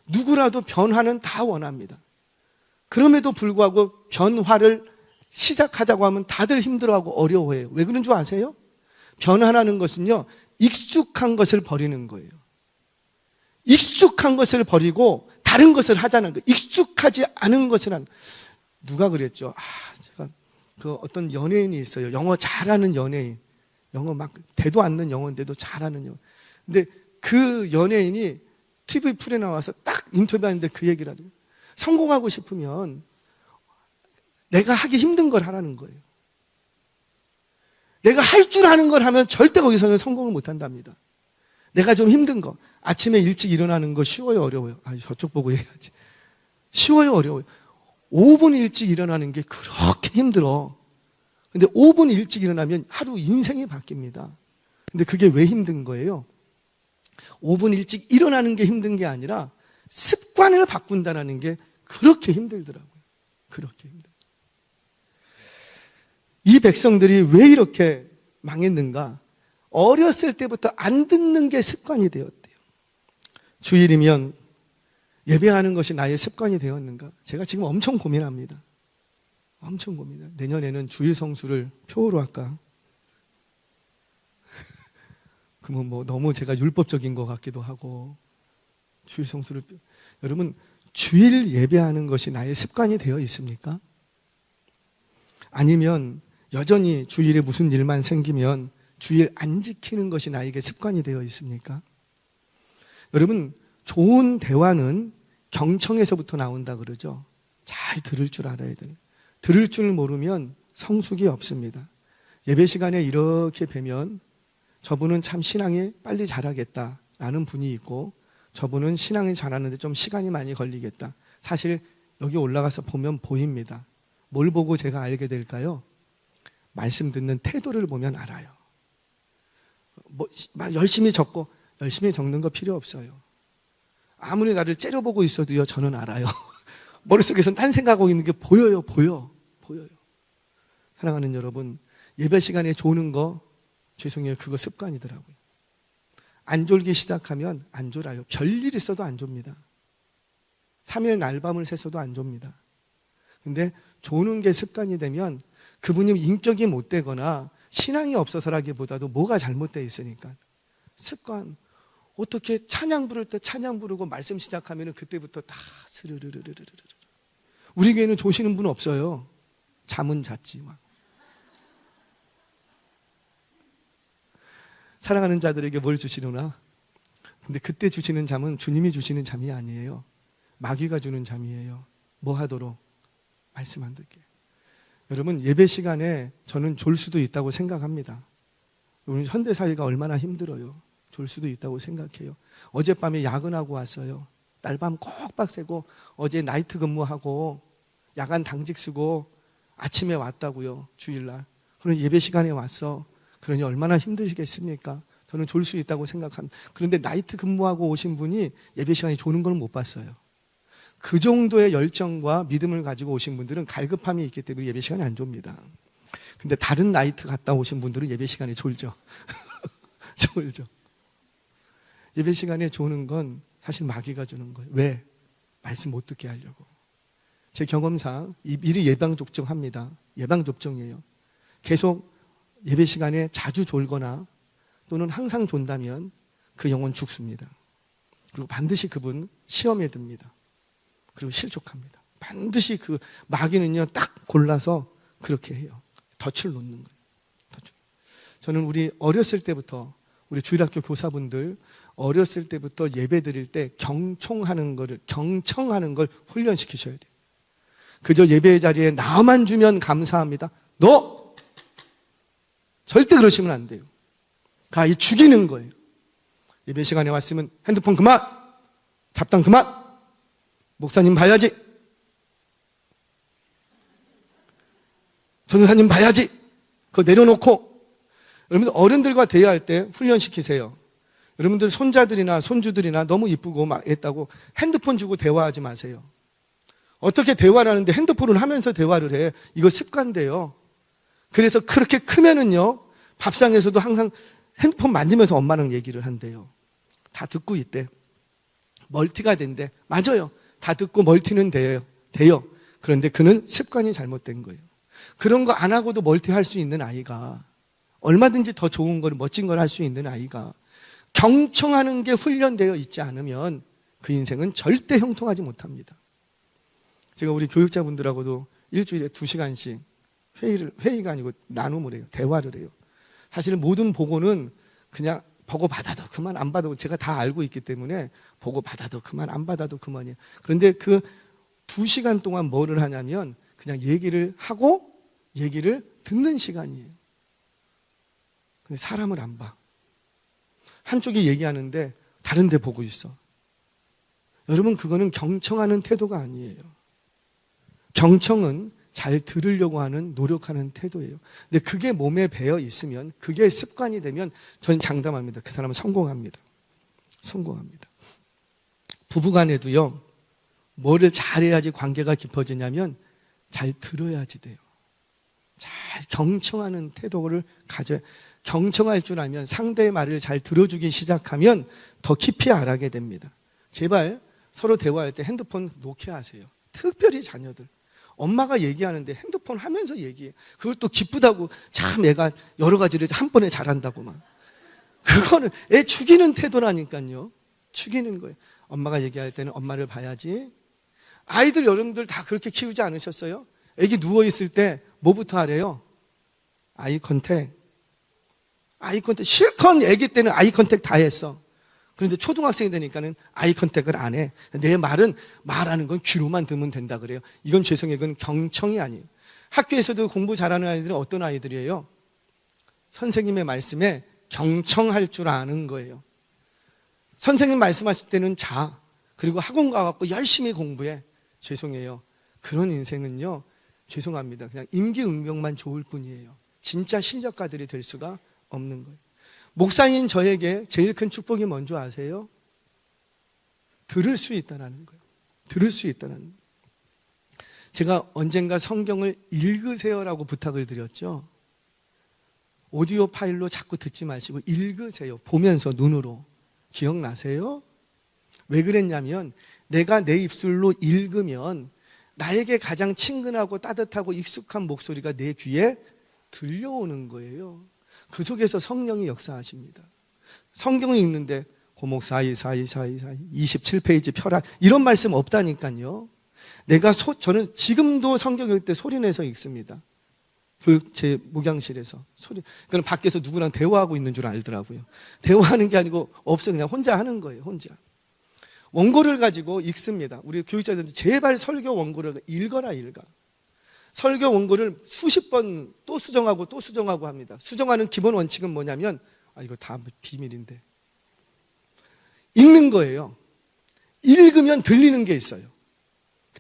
누구라도 변화는 다 원합니다. 그럼에도 불구하고 변화를 시작하자고 하면 다들 힘들어하고 어려워해요. 왜 그런 줄 아세요? 변화라는 것은요, 익숙한 것을 버리는 거예요. 익숙한 것을 버리고 다른 것을 하자는 거예요. 익숙하지 않은 것을 하는. 누가 그랬죠? 제가 그 어떤 연예인이 있어요. 영어 잘하는 연예인. 영어 막 대도 않는 영어인데도 잘하는 영어. 근데 그 연예인이 TV 풀에 나와서 딱 인터뷰하는데 그 얘기를 하더라고요. 성공하고 싶으면 내가 하기 힘든 걸 하라는 거예요. 내가 할 줄 아는 걸 하면 절대 거기서는 성공을 못 한답니다. 내가 좀 힘든 거. 아침에 일찍 일어나는 거 쉬워요, 어려워요? 저쪽 보고 해야지. 쉬워요, 어려워요? 5분 일찍 일어나는 게 그렇게 힘들어. 근데 5분 일찍 일어나면 하루 인생이 바뀝니다. 근데 그게 왜 힘든 거예요? 5분 일찍 일어나는 게 힘든 게 아니라 습관을 바꾼다는 게 그렇게 힘들더라고요. 그렇게 힘들어요. 이 백성들이 왜 이렇게 망했는가? 어렸을 때부터 안 듣는 게 습관이 되었대요. 주일이면 예배하는 것이 나의 습관이 되었는가? 제가 지금 엄청 고민합니다. 엄청 고민해요. 내년에는 주일 성수를 표로 할까? 그러면 뭐 너무 제가 율법적인 것 같기도 하고 주일 성수를 여러분 주일 예배하는 것이 나의 습관이 되어 있습니까? 아니면 여전히 주일에 무슨 일만 생기면 주일 안 지키는 것이 나에게 습관이 되어 있습니까? 여러분 좋은 대화는 경청에서부터 나온다 그러죠. 잘 들을 줄 알아야 돼요. 들을 줄 모르면 성숙이 없습니다. 예배 시간에 이렇게 뵈면 저분은 참 신앙이 빨리 자라겠다라는 분이 있고 저분은 신앙이 자라는데 좀 시간이 많이 걸리겠다. 사실 여기 올라가서 보면 보입니다. 뭘 보고 제가 알게 될까요? 말씀 듣는 태도를 보면 알아요. 뭐 열심히 적고 열심히 적는 거 필요 없어요. 아무리 나를 째려보고 있어도요 저는 알아요. 머릿속에서는 딴 생각하고 있는 게 보여요. 사랑하는 여러분, 예배 시간에 조는 거 죄송해요. 그거 습관이더라고요. 안 졸기 시작하면 안 졸아요. 별일 있어도 안 좁니다. 3일 날밤을 새서도 안 좁니다. 근데 조는 게 습관이 되면 그분이 인격이 못 되거나 신앙이 없어서라기보다도 뭐가 잘못되어 있으니까 습관. 어떻게 찬양 부를 때 찬양 부르고 말씀 시작하면 그때부터 다 스르르르르르르. 우리 교회는 조시는 분 없어요. 잠은 잤지 막. 사랑하는 자들에게 뭘 주시려나? 근데 그때 주시는 잠은 주님이 주시는 잠이 아니에요. 마귀가 주는 잠이에요. 뭐 하도록? 말씀 안 듣게. 여러분 예배 시간에 저는 졸 수도 있다고 생각합니다. 우리 현대사회가 얼마나 힘들어요. 졸 수도 있다고 생각해요. 어젯밤에 야근하고 왔어요. 날밤 꼭 빡세고 어제 나이트 근무하고 야간 당직 쓰고 아침에 왔다고요. 주일날. 그럼 예배 시간에 왔어. 그러니 얼마나 힘드시겠습니까? 저는 졸 수 있다고 생각합니다. 그런데 나이트 근무하고 오신 분이 예배 시간에 조는 걸 못 봤어요. 그 정도의 열정과 믿음을 가지고 오신 분들은 갈급함이 있기 때문에 예배 시간에 안 좁니다. 근데 다른 나이트 갔다 오신 분들은 예배 시간에 졸죠. 졸죠. 예배 시간에 조는 건 사실 마귀가 주는 거예요. 왜? 말씀 못 듣게 하려고. 제 경험상 미리 예방접종합니다. 예방접종이에요. 계속 예배 시간에 자주 졸거나 또는 항상 존다면 그 영혼 죽습니다. 그리고 반드시 그분 시험에 듭니다. 그리고 실족합니다. 반드시 그 마귀는요 딱 골라서 그렇게 해요. 덫을 놓는 거예요. 저는 우리 어렸을 때부터 우리 주일학교 교사분들 어렸을 때부터 예배 드릴 때 경청하는 걸 훈련시키셔야 돼요. 그저 예배의 자리에 나만 주면 감사합니다. 너 절대 그러시면 안 돼요. 이 죽이는 거예요. 예배 시간에 왔으면 핸드폰 그만, 잡담 그만, 목사님 봐야지, 전도사님 봐야지. 그거 내려놓고 여러분들 어른들과 대화할 때 훈련시키세요. 여러분들 손자들이나 손주들이나 너무 이쁘고 막 했다고 핸드폰 주고 대화하지 마세요. 어떻게 대화를 하는데 핸드폰을 하면서 대화를 해. 이거 습관돼요. 그래서 그렇게 크면은요 밥상에서도 항상 핸드폰 만지면서 엄마랑 얘기를 한대요. 다 듣고 있대. 멀티가 된대. 맞아요. 다 듣고 멀티는 돼요. 그런데 그는 습관이 잘못된 거예요. 그런 거 안 하고도 멀티할 수 있는 아이가 얼마든지 더 좋은 걸 멋진 걸 할 수 있는 아이가 경청하는 게 훈련되어 있지 않으면 그 인생은 절대 형통하지 못합니다. 제가 우리 교육자분들하고도 일주일에 2시간씩 회의가 아니고 나눔을 해요. 대화를 해요. 사실은 모든 보고는 그냥 보고 받아도 그만, 안 받아도 제가 다 알고 있기 때문에 보고 받아도 그만, 안 받아도 그만이에요. 그런데 그 2시간 동안 뭐를 하냐면 그냥 얘기를 하고 얘기를 듣는 시간이에요. 근데 사람을 안 봐. 한쪽이 얘기하는데 다른 데 보고 있어. 여러분 그거는 경청하는 태도가 아니에요. 경청은 잘 들으려고 하는 노력하는 태도예요. 근데 그게 몸에 배어 있으면 그게 습관이 되면 저는 장담합니다. 그 사람은 성공합니다. 부부간에도요. 뭐를 잘해야지 관계가 깊어지냐면 잘 들어야지 돼요. 잘 경청하는 태도를 가져야. 경청할 줄 알면 상대의 말을 잘 들어주기 시작하면 더 깊이 알아게 됩니다. 제발 서로 대화할 때 핸드폰 놓게 하세요. 특별히 자녀들. 엄마가 얘기하는데 핸드폰 하면서 얘기해. 그걸 또 기쁘다고 참 애가 여러 가지를 한 번에 잘한다고 막. 그거는 애 죽이는 태도라니까요. 죽이는 거예요. 엄마가 얘기할 때는 엄마를 봐야지. 아이들 여러분들 다 그렇게 키우지 않으셨어요? 애기 누워있을 때 뭐부터 하래요? 아이 컨택. 아이 컨택. 실컷 애기 때는 아이 컨택 다 했어. 그런데 초등학생이 되니까는 아이 컨택을 안 해. 내 말은 말하는 건 귀로만 들으면 된다 그래요. 이건 죄송해요. 그건 경청이 아니에요. 학교에서도 공부 잘하는 아이들은 어떤 아이들이에요? 선생님의 말씀에 경청할 줄 아는 거예요. 선생님 말씀하실 때는 자. 그리고 학원 가갖고 열심히 공부해. 죄송해요. 그런 인생은요, 죄송합니다. 그냥 임기응변만 좋을 뿐이에요. 진짜 실력가들이 될 수가 없는 거예요. 목사인 저에게 제일 큰 축복이 뭔지 아세요? 들을 수 있다는 거예요. 들을 수 있다는 거예요. 제가 언젠가 성경을 읽으세요라고 부탁을 드렸죠. 오디오 파일로 자꾸 듣지 마시고 읽으세요. 보면서 눈으로. 기억나세요? 왜 그랬냐면 내가 내 입술로 읽으면 나에게 가장 친근하고 따뜻하고 익숙한 목소리가 내 귀에 들려오는 거예요. 그 속에서 성령이 역사하십니다. 성경을 읽는데 고목 사이 27페이지 펴라 이런 말씀 없다니까요. 저는 지금도 성경 읽을 때 소리내서 읽습니다. 제 목양실에서 그럼 밖에서 누구랑 대화하고 있는 줄 알더라고요. 대화하는 게 아니고 없어 그냥 혼자 하는 거예요. 혼자. 원고를 가지고 읽습니다. 우리 교육자들도 제발 설교 원고를 읽어라. 설교 원고를 수십 번 또 수정하고 또 수정하고 합니다. 수정하는 기본 원칙은 뭐냐면 이거 다 비밀인데 읽는 거예요. 읽으면 들리는 게 있어요.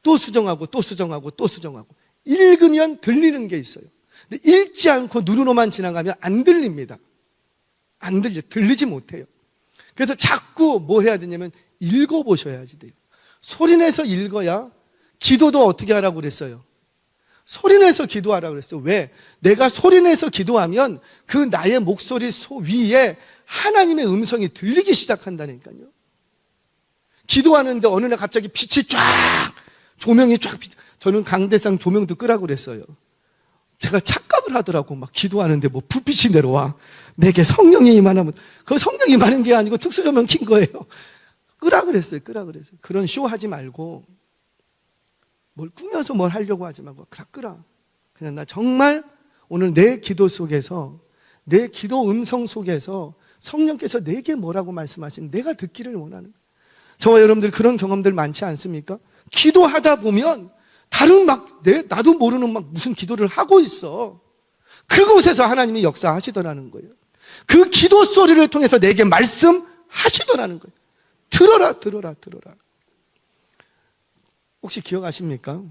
또 수정하고 또 수정하고 또 수정하고 읽으면 들리는 게 있어요. 근데 읽지 않고 눈으로만 지나가면 안 들립니다. 안 들리지 못해요. 그래서 자꾸 뭘 해야 되냐면 읽어보셔야지 돼요. 소리내서 읽어야 기도도 어떻게 하라고 그랬어요? 소리내서 기도하라고 그랬어요. 왜? 내가 소리내서 기도하면 그 나의 목소리 위에 하나님의 음성이 들리기 시작한다니까요. 기도하는데 어느 날 갑자기 빛이 조명이 저는 강대상 조명도 끄라고 그랬어요. 제가 착각을 하더라고. 막 기도하는데 뭐 불빛이 내려와. 내게 성령이 임하면 그 성령이 임하는 게 아니고 특수조명 킨 거예요. 끄라 그랬어요. 그런 쇼 하지 말고 뭘 꾸며서 뭘 하려고 하지 말고 다 끄라. 그냥 나 정말 오늘 내 기도 속에서 내 기도 음성 속에서 성령께서 내게 뭐라고 말씀하신 내가 듣기를 원하는 거예요. 저와 여러분들 그런 경험들 많지 않습니까? 기도하다 보면 다른 나도 모르는 무슨 기도를 하고 있어. 그곳에서 하나님이 역사하시더라는 거예요. 그 기도 소리를 통해서 내게 말씀하시더라는 거예요. 들어라. 혹시 기억하십니까?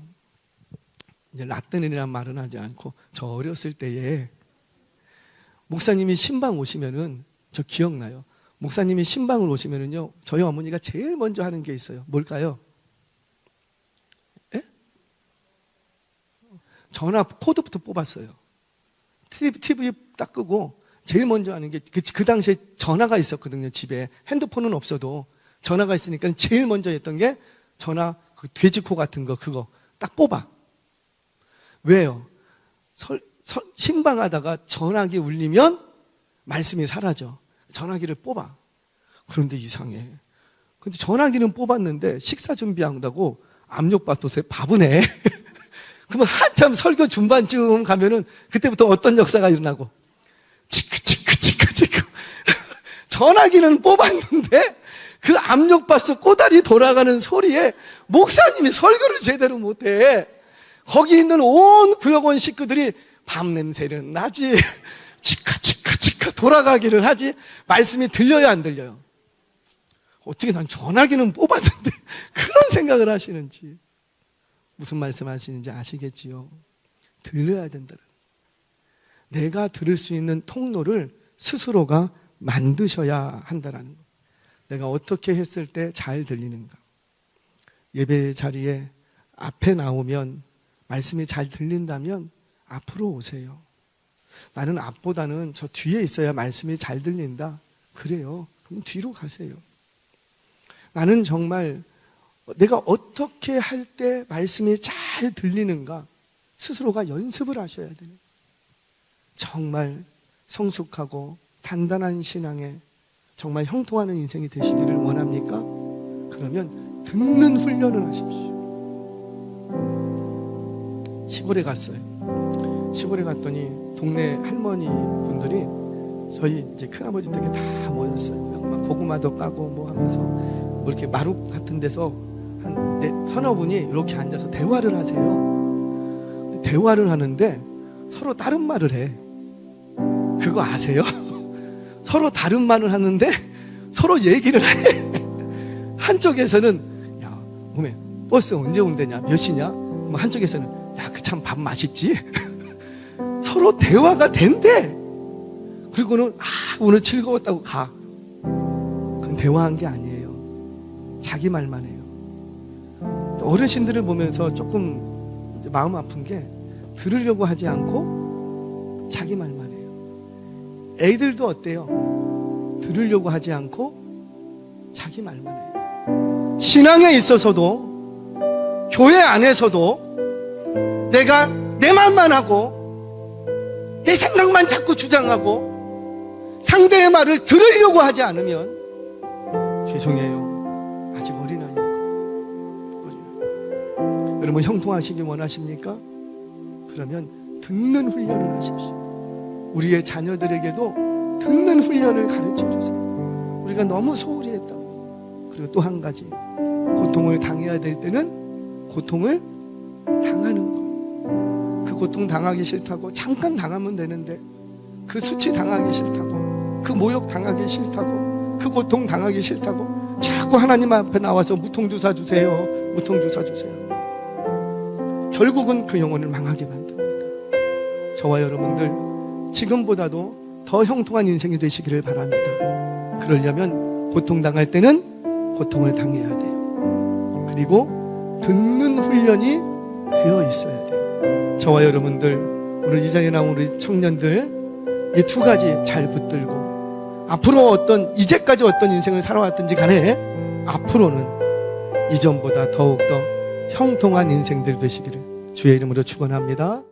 이제 라떼는이라는 말은 하지 않고 저 어렸을 때에 목사님이 신방 오시면은 저 기억나요. 목사님이 신방을 오시면은요 저희 어머니가 제일 먼저 하는 게 있어요. 뭘까요? 전화 코드부터 뽑았어요. TV 딱 끄고 제일 먼저 하는 게 그 당시에 전화가 있었거든요. 집에 핸드폰은 없어도 전화가 있으니까 제일 먼저 했던 게 전화 그 돼지코 같은 거 그거 딱 뽑아. 왜요? 신방하다가 전화기 울리면 말씀이 사라져. 전화기를 뽑아. 그런데 이상해. 근데 전화기는 뽑았는데 식사 준비한다고 압력밥솥에 밥은 해. 그러면 한참 설교 중반쯤 가면은 그때부터 어떤 역사가 일어나고 치크 전화기는 뽑았는데 그 압력밥솥 꼬다리 돌아가는 소리에 목사님이 설교를 제대로 못해. 거기 있는 온 구역원 식구들이 밥 냄새는 나지 치카 돌아가기를 하지 말씀이 들려요 안 들려요? 어떻게 난 전화기는 뽑았는데 그런 생각을 하시는지. 무슨 말씀 하시는지 아시겠지요? 들려야 된다는. 내가 들을 수 있는 통로를 스스로가 만드셔야 한다는 것. 내가 어떻게 했을 때 잘 들리는가. 예배 자리에 앞에 나오면 말씀이 잘 들린다면 앞으로 오세요. 나는 앞보다는 저 뒤에 있어야 말씀이 잘 들린다. 그래요. 그럼 뒤로 가세요. 나는 정말 내가 어떻게 할 때 말씀이 잘 들리는가 스스로가 연습을 하셔야 돼요. 정말 성숙하고 단단한 신앙의 정말 형통하는 인생이 되시기를 원합니까? 그러면 듣는 훈련을 하십시오. 시골에 갔어요. 시골에 갔더니 동네 할머니 분들이 저희 이제 큰아버지 댁에 다 모였어요. 막 고구마도 까고 뭐 하면서 뭐 이렇게 마룻 같은 데서 한 서너 분이 이렇게 앉아서 대화를 하세요. 근데 대화를 하는데 서로 다른 말을 해. 그거 아세요? 서로 다른 말을 하는데 서로 얘기를 해. 한쪽에서는 야, 오메 버스 언제 온대냐, 몇 시냐? 뭐 한쪽에서는 야, 그 참 밥 맛있지? 서로 대화가 된대. 그리고는 오늘 즐거웠다고 가. 그건 대화한 게 아니에요. 자기 말만 해요. 어르신들을 보면서 조금 이제 마음 아픈 게 들으려고 하지 않고 자기 말만 해요. 애들도 어때요? 들으려고 하지 않고 자기 말만 해요. 신앙에 있어서도 교회 안에서도 내가 내 말만 하고 내 생각만 자꾸 주장하고 상대의 말을 들으려고 하지 않으면 죄송해요. 아직 어린아이입니다. 여러분 형통하시기 원하십니까? 그러면 듣는 훈련을 하십시오. 우리의 자녀들에게도 듣는 훈련을 가르쳐 주세요. 우리가 너무 소홀히 했다고. 그리고 또 한 가지, 고통을 당해야 될 때는 고통을 당하는 것. 그 고통 당하기 싫다고 잠깐 당하면 되는데, 그 수치 당하기 싫다고, 그 모욕 당하기 싫다고, 그 고통 당하기 싫다고 자꾸 하나님 앞에 나와서 무통주사 주세요, 무통주사 주세요. 결국은 그 영혼을 망하게 만듭니다. 저와 여러분들 지금보다도 더 형통한 인생이 되시기를 바랍니다. 그러려면 고통당할 때는 고통을 당해야 돼요. 그리고 듣는 훈련이 되어 있어야 돼요. 저와 여러분들 오늘 이 자리에 나온 우리 청년들 이 두 가지 잘 붙들고 앞으로 이제까지 어떤 인생을 살아왔든지 간에 앞으로는 이전보다 더욱더 형통한 인생들 되시기를 주의 이름으로 축원합니다.